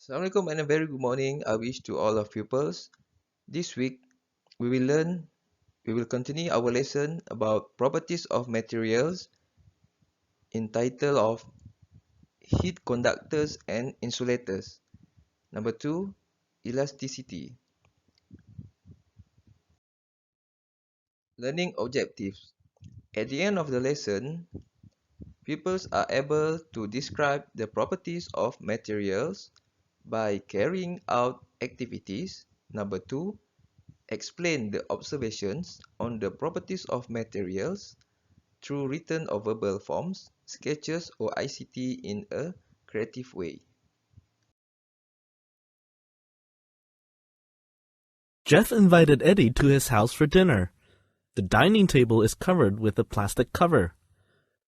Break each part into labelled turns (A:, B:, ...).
A: Assalamualaikum and a very good morning. I wish to all of pupils. This week we will continue our lesson about properties of materials entitled of heat conductors and insulators. Number 2, elasticity. Learning objectives. At the end of the lesson, pupils are able to describe the properties of materials by carrying out activities. Number 2, explain the observations on the properties of materials through written or verbal forms, sketches or ICT in a creative way.
B: Jeff invited Eddie to his house for dinner. The dining table is covered with a plastic cover.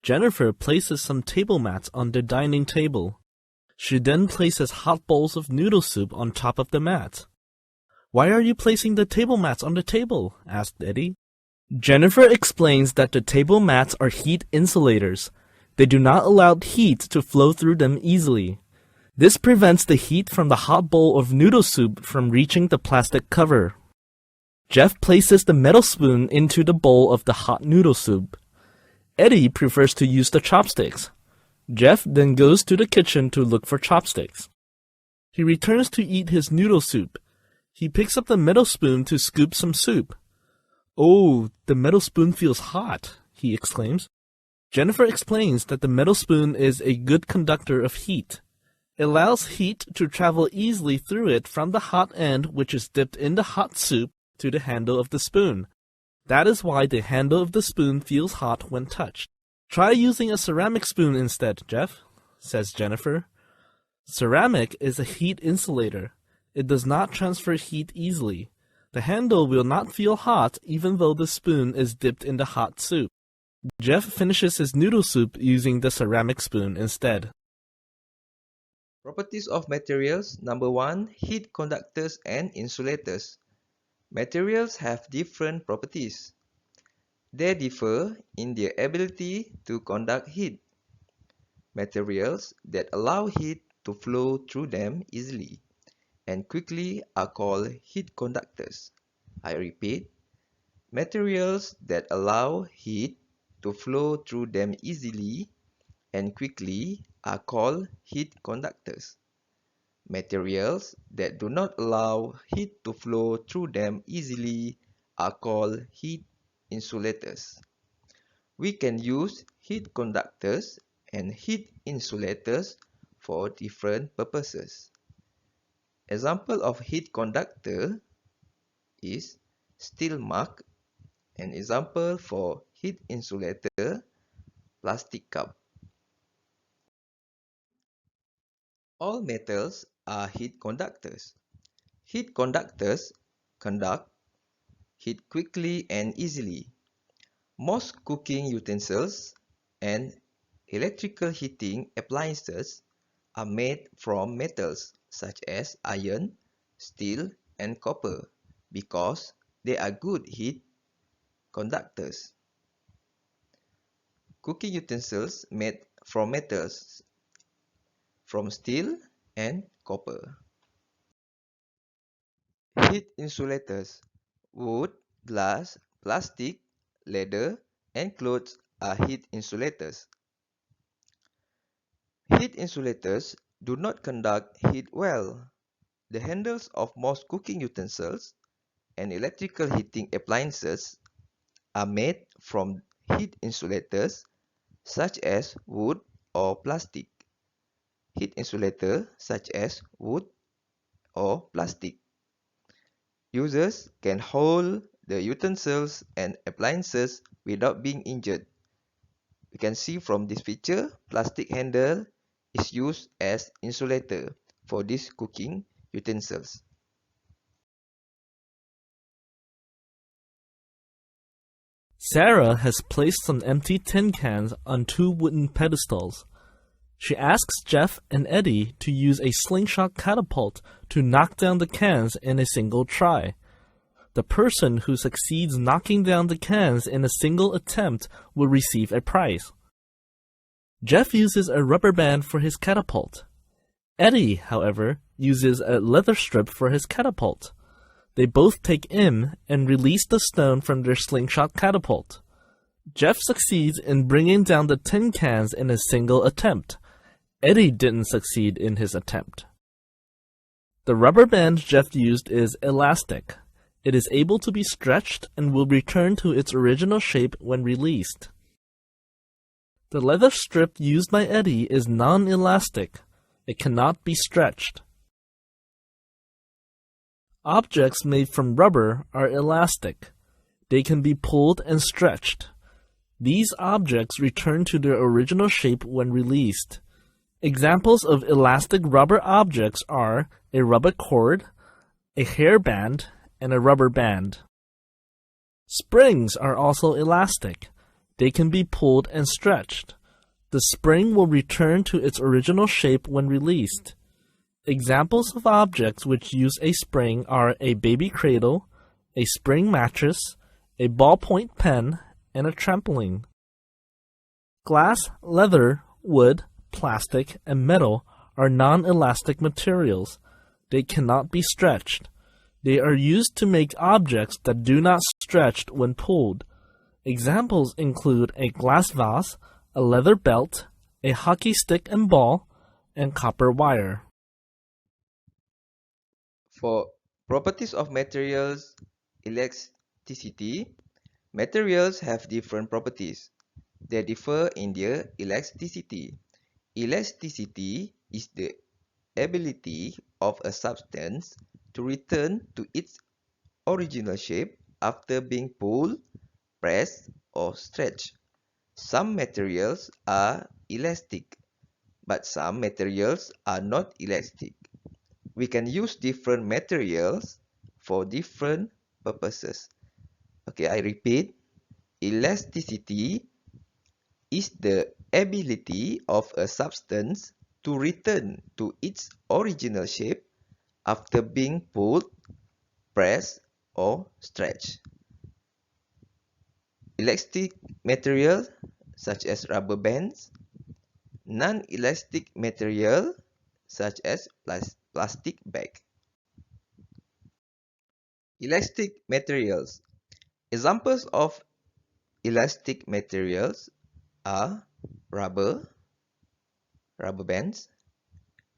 B: Jennifer places some table mats on the dining table. She then places hot bowls of noodle soup on top of the mat. "Why are you placing the table mats on the table?" asked Eddie. Jennifer explains that the table mats are heat insulators. They do not allow heat to flow through them easily. This prevents the heat from the hot bowl of noodle soup from reaching the plastic cover. Jeff places the metal spoon into the bowl of the hot noodle soup. Eddie prefers to use the chopsticks. Jeff then goes to the kitchen to look for chopsticks. He returns to eat his noodle soup. He picks up the metal spoon to scoop some soup. "Oh, the metal spoon feels hot," he exclaims. Jennifer explains that the metal spoon is a good conductor of heat. It allows heat to travel easily through it from the hot end, which is dipped in the hot soup, to the handle of the spoon. That is why the handle of the spoon feels hot when touched. "Try using a ceramic spoon instead, Jeff," says Jennifer. Ceramic is a heat insulator. It does not transfer heat easily. The handle will not feel hot even though the spoon is dipped in the hot soup. Jeff finishes his noodle soup using the ceramic spoon instead.
A: Properties of materials. Number 1, heat conductors and insulators. Materials have different properties. They differ in their ability to conduct heat. Materials that allow heat to flow through them easily and quickly are called heat conductors. I repeat, materials that allow heat to flow through them easily and quickly are called heat conductors. Materials that do not allow heat to flow through them easily are called heat insulators. We can use heat conductors and heat insulators for different purposes. Example of heat conductor is steel mug. An example for heat insulator, plastic cup. All metals are heat conductors. Heat conductors conduct heat quickly and easily. Most cooking utensils and electrical heating appliances are made from metals such as iron, steel, and copper because they are good heat conductors. Cooking utensils made from metals from steel and copper. Heat insulators. Wood, glass, plastic, leather, and clothes are heat insulators. Heat insulators do not conduct heat well. The handles of most cooking utensils and electrical heating appliances are made from heat insulators such as wood or plastic. Heat insulator such as wood or plastic. Users can hold the utensils and appliances without being injured. We can see from this picture, plastic handle is used as insulator for these cooking utensils.
B: Sarah has placed some empty tin cans on 2 wooden pedestals. She asks Jeff and Eddie to use a slingshot catapult to knock down the cans in a single try. The person who succeeds knocking down the cans in a single attempt will receive a prize. Jeff uses a rubber band for his catapult. Eddie, however, uses a leather strip for his catapult. They both take aim and release the stone from their slingshot catapult. Jeff succeeds in bringing down the tin cans in a single attempt. Eddie didn't succeed in his attempt. The rubber band Jeff used is elastic. It is able to be stretched and will return to its original shape when released. The leather strip used by Eddie is non-elastic. It cannot be stretched. Objects made from rubber are elastic. They can be pulled and stretched. These objects return to their original shape when released. Examples of elastic rubber objects are a rubber cord, a hairband, and a rubber band. Springs are also elastic. They can be pulled and stretched. The spring will return to its original shape when released. Examples of objects which use a spring are a baby cradle, a spring mattress, a ballpoint pen, and a trampoline. Glass, leather, wood, plastic, and metal are non-elastic materials. They cannot be stretched. They are used to make objects that do not stretch when pulled. Examples include a glass vase, a leather belt, a hockey stick and ball, and copper wire.
A: For properties of materials, elasticity, materials have different properties. They differ in their elasticity. Elasticity is the ability of a substance to return to its original shape after being pulled, pressed, or stretched. Some materials are elastic, but some materials are not elastic. We can use different materials for different purposes. Okay, I repeat. Elasticity is the ability of a substance to return to its original shape after being pulled, pressed, or stretched. Elastic material such as rubber bands, non-elastic material such as plastic bag. Elastic materials. Examples of elastic materials are rubber bands,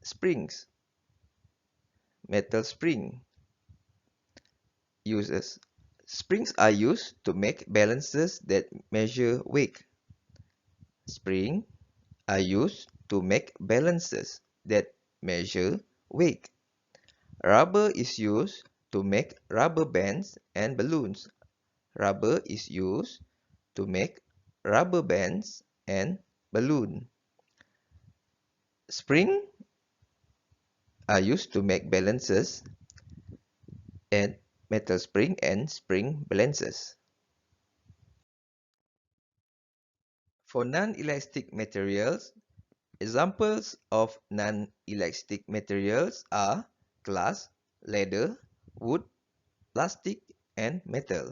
A: springs, metal spring. Uses. Springs are used to make balances that measure weight. Springs are used to make balances that measure weight. Rubber is used to make rubber bands and balloons. Rubber is used to make rubber bands and balloon. Springs are used to make balances and metal spring and spring balances. For non-elastic materials, examples of non-elastic materials are glass, leather, wood, plastic, and metal.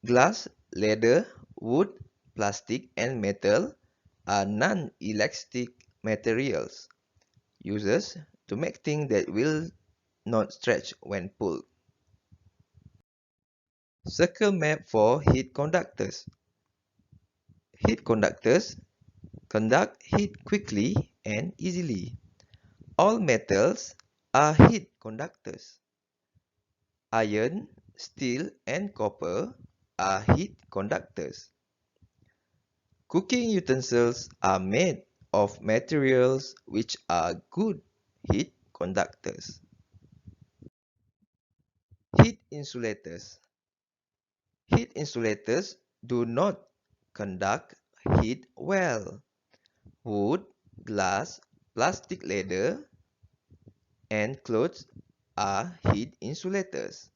A: Glass, leather, wood, plastic, and metal are non-elastic materials. Uses to make things that will not stretch when pulled. Circle map for heat conductors. Heat conductors conduct heat quickly and easily. All metals are heat conductors. Iron, steel, and copper are heat conductors. Cooking utensils are made of materials which are good heat conductors. Heat insulators. Heat insulators do not conduct heat well. Wood, glass, plastic, leather, and clothes are heat insulators.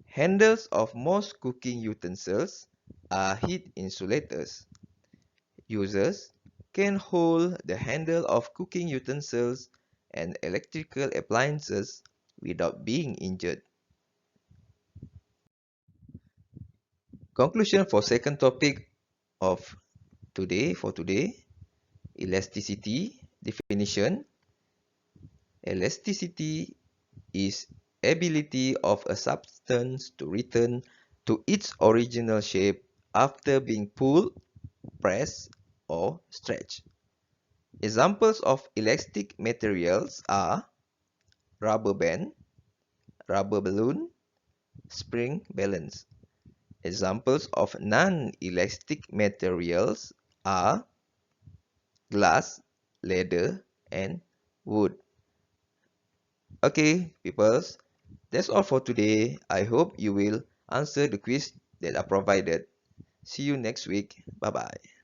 A: Handles of most cooking utensils are heat insulators. Users can hold the handle of cooking utensils and electrical appliances without being injured. Conclusion for second topic of today, elasticity. Definition: elasticity is ability of a substance to return to its original shape after being pulled, pressed, or stretched. Examples of elastic materials are rubber band, rubber balloon, spring balance. Examples of non-elastic materials are glass, leather, and wood. Okay, peoples, that's all for today. I hope you will answer the quiz that are provided. See you next week. Bye bye.